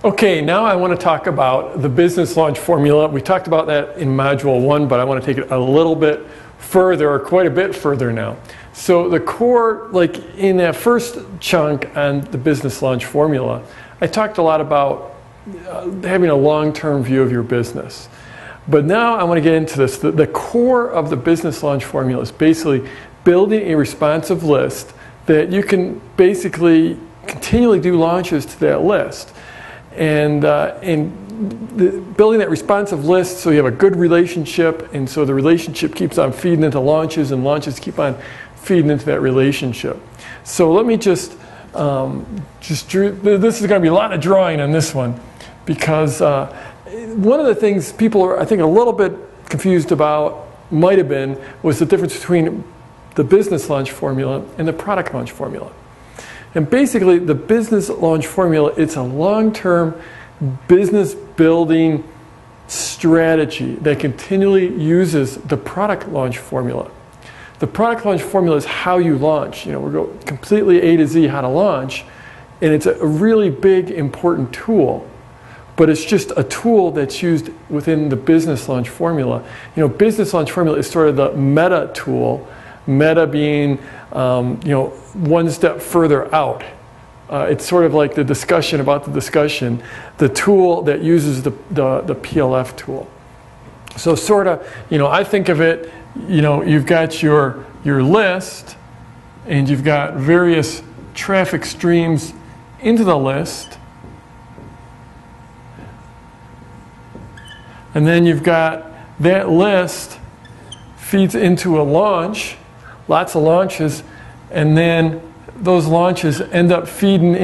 Okay, now I want to talk about the business launch formula. We talked about that in module 1, but I want to take it a little bit further, or quite a bit further now. So the core, like in that first chunk on the business launch formula, I talked a lot about having a long-term view of your business. But now I want to get into this. The core of the business launch formula is basically building a responsive list that you can basically continually do launches to that list. And building that responsive list so you have a good relationship, and so the relationship keeps on feeding into launches, and launches keep on feeding into that relationship. So let me this is going to be a lot of drawing on this one, because one of the things people are, I think, a little bit confused about, might have been, was the difference between the business launch formula and the product launch formula. And basically, the business launch formula, it's a long-term business building strategy that continually uses the product launch formula. The product launch formula is how you launch. You know, we're going completely A to Z how to launch, and it's a really big, important tool. But it's just a tool that's used within the business launch formula. You know, business launch formula is sort of the meta tool. Meta being, one step further out. It's sort of like the discussion about the discussion, the tool that uses the PLF tool. So sort of, I think of it, you've got your list, and you've got various traffic streams into the list. And then you've got that list feeds into a launch, lots of launches, and then those launches end up feeding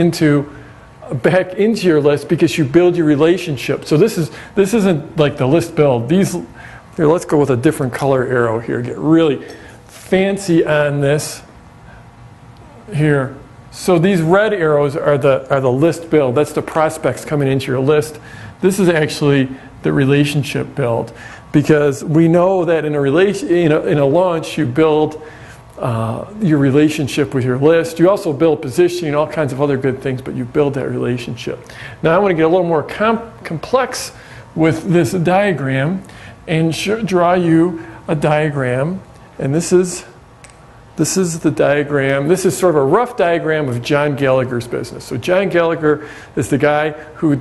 back into your list because you build your relationship. So this isn't like the list build. Here, let's go with a different color arrow here. Get really fancy on this here. So these red arrows are the list build. That's the prospects coming into your list. This is actually the relationship build, because we know that in a launch you build your relationship with your list. You also build positioning, all kinds of other good things, but you build that relationship. Now I want to get a little more complex with this diagram and draw you a diagram. And this is the diagram. This is sort of a rough diagram of John Gallagher's business. So John Gallagher is the guy who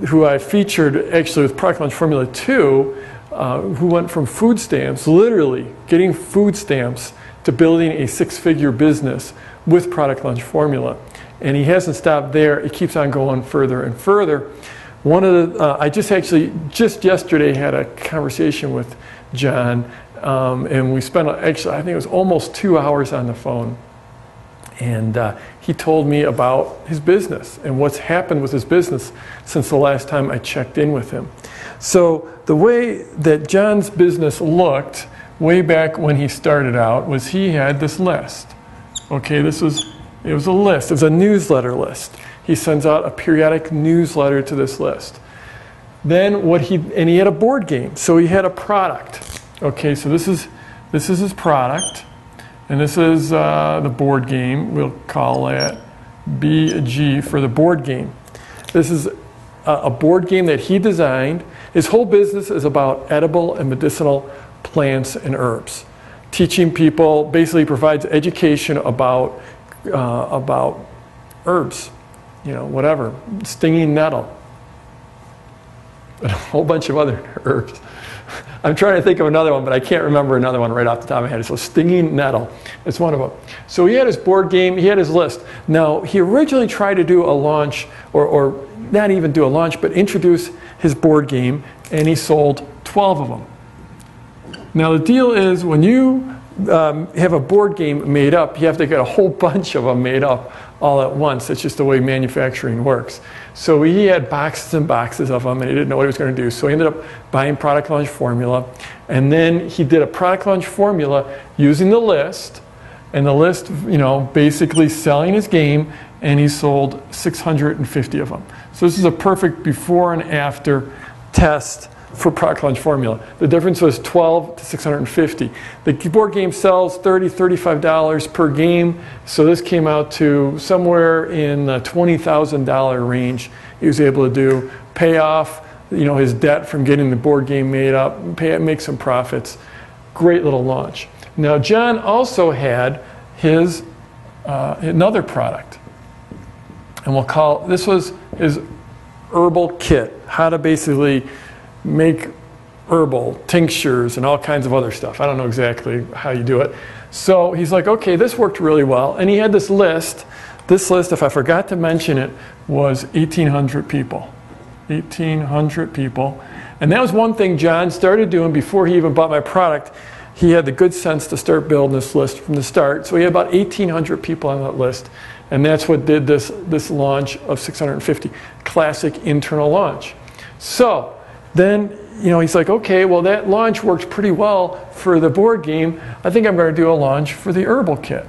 who I featured actually with Product Launch Formula 2, who went from food stamps, literally getting food stamps, to building a 6-figure business with Product Launch Formula. And he hasn't stopped there. It keeps on going further and further. I just yesterday had a conversation with John, and we spent, actually, I think it was almost 2 hours on the phone. And he told me about his business and what's happened with his business since the last time I checked in with him. So the way that John's business looked way back when he started out was he had this list. Okay, it was a list. It was a newsletter list. He sends out a periodic newsletter to this list. Then he had a board game. So he had a product. Okay, so this is his product. And this is the board game. We'll call that BG for the board game. This is a board game that he designed. His whole business is about edible and medicinal plants and herbs. Teaching people, basically provides education about herbs, whatever, stinging nettle, and a whole bunch of other herbs. I'm trying to think of another one, but I can't remember another one right off the top of my head. So stinging nettle, it's one of them. So he had his board game, he had his list. Now, he originally tried to do a launch, or not even do a launch, but introduce his board game, and he sold 12 of them. Now, the deal is when you have a board game made up, you have to get a whole bunch of them made up all at once. It's just the way manufacturing works. So he had boxes and boxes of them, and he didn't know what he was going to do. So he ended up buying Product Launch Formula, and then he did a Product Launch Formula using the list, and the list, basically selling his game, and he sold 650 of them. So this is a perfect before and after test for Product Launch Formula. The difference was 12 to 650. The board game sells $30, $35 per game, so this came out to somewhere in the $20,000 range. He was able to do, pay off, his debt from getting the board game made up, make some profits. Great little launch. Now, John also had his another product, and this was his herbal kit, how to basically make herbal tinctures and all kinds of other stuff. I don't know exactly how you do it. So he's like, okay, this worked really well. And he had this list. This list, if I forgot to mention it, was 1,800 people. 1,800 people. And that was one thing John started doing before he even bought my product. He had the good sense to start building this list from the start. So he had about 1,800 people on that list. And that's what did this launch of 650, classic internal launch. So then, he's like, okay, well, that launch worked pretty well for the board game. I think I'm going to do a launch for the herbal kit.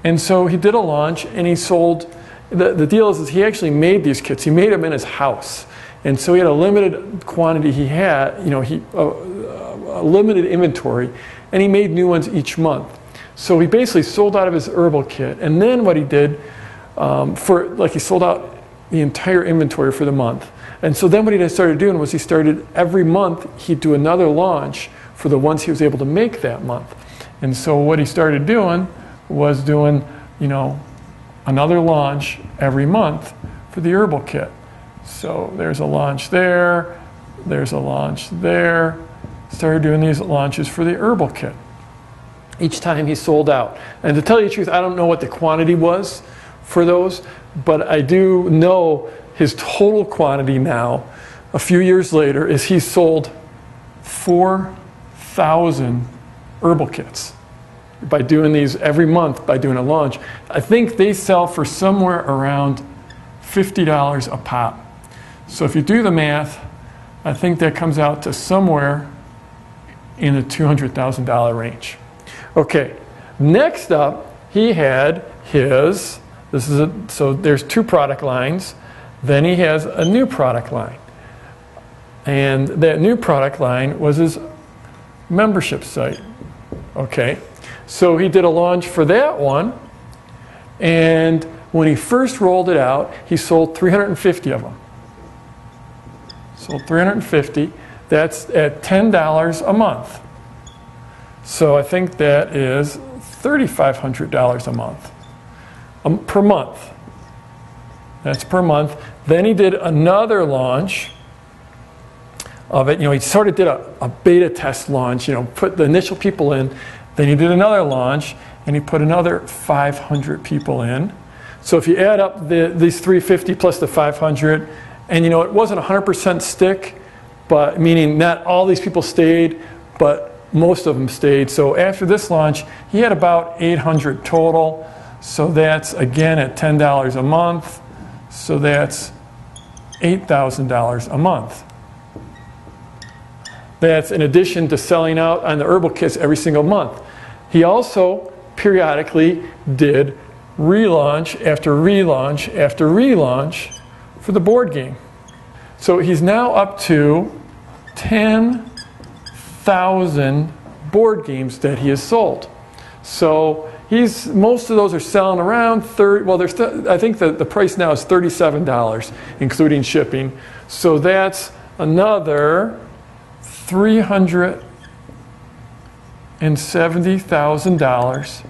And so he did a launch, and he sold. The deal is he actually made these kits. He made them in his house. And so he had a limited quantity. He had, a limited inventory, and he made new ones each month. So he basically sold out of his herbal kit. And then what he did, he sold out the entire inventory for the month. And so then what he started doing was every month he'd do another launch for the ones he was able to make that month. And so what he started doing was doing, another launch every month for the herbal kit. So there's a launch there, there's a launch there. Started doing these launches for the herbal kit. Each time he sold out. And to tell you the truth, I don't know what the quantity was for those, but I do know his total quantity now, a few years later, is he sold 4,000 herbal kits by doing these every month, by doing a launch. I think they sell for somewhere around $50 a pop. So if you do the math, I think that comes out to somewhere in the $200,000 range. Okay, next up, he had so there's two product lines. Then he has a new product line. And that new product line was his membership site. Okay, so he did a launch for that one. And when he first rolled it out, he sold 350 of them. Sold 350. That's at $10 a month. So I think that is $3,500 a month. Per month. That's per month. Then he did another launch of it. He sort of did a beta test launch, put the initial people in. Then he did another launch, and he put another 500 people in. So if you add up these 350 plus the 500, and it wasn't 100% stick, but meaning not all these people stayed, but most of them stayed. So after this launch, he had about 800 total. So that's, again, at $10 a month. So that's $8,000 a month. That's in addition to selling out on the herbal kits every single month. He also periodically did relaunch after relaunch after relaunch for the board game. So he's now up to 10,000 board games that he has sold. So most of those are selling around I think the price now is $37, including shipping. So that's another $370,000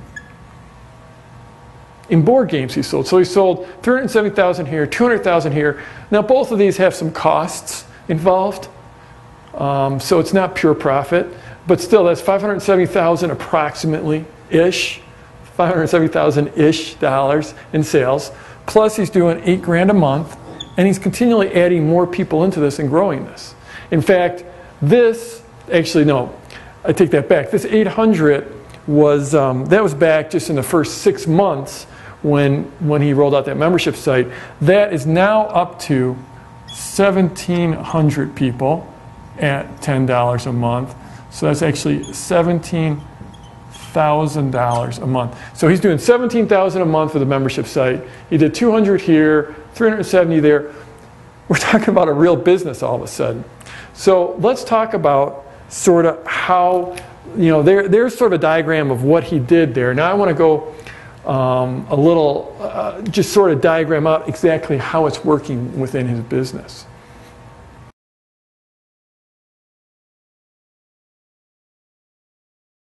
in board games he sold. So he sold 370,000 here, 200,000 here. Now both of these have some costs involved, so it's not pure profit, but still that's 570,000 approximately-ish, 570,000-ish dollars in sales. Plus he's doing $8,000 a month, and he's continually adding more people into this and growing this. In fact, I take that back. This 800 was that was back just in the first 6 months when he rolled out that membership site. That is now up to 1,700 people at $10 a month. So that's actually $17,000 a month. So he's doing $17,000 a month for the membership site. He did 200 here, 370 there. we're talking about a real business all of a sudden. So let's talk about sort of how, there's sort of a diagram of what he did there. Now I want to go a little, just sort of diagram out exactly how it's working within his business.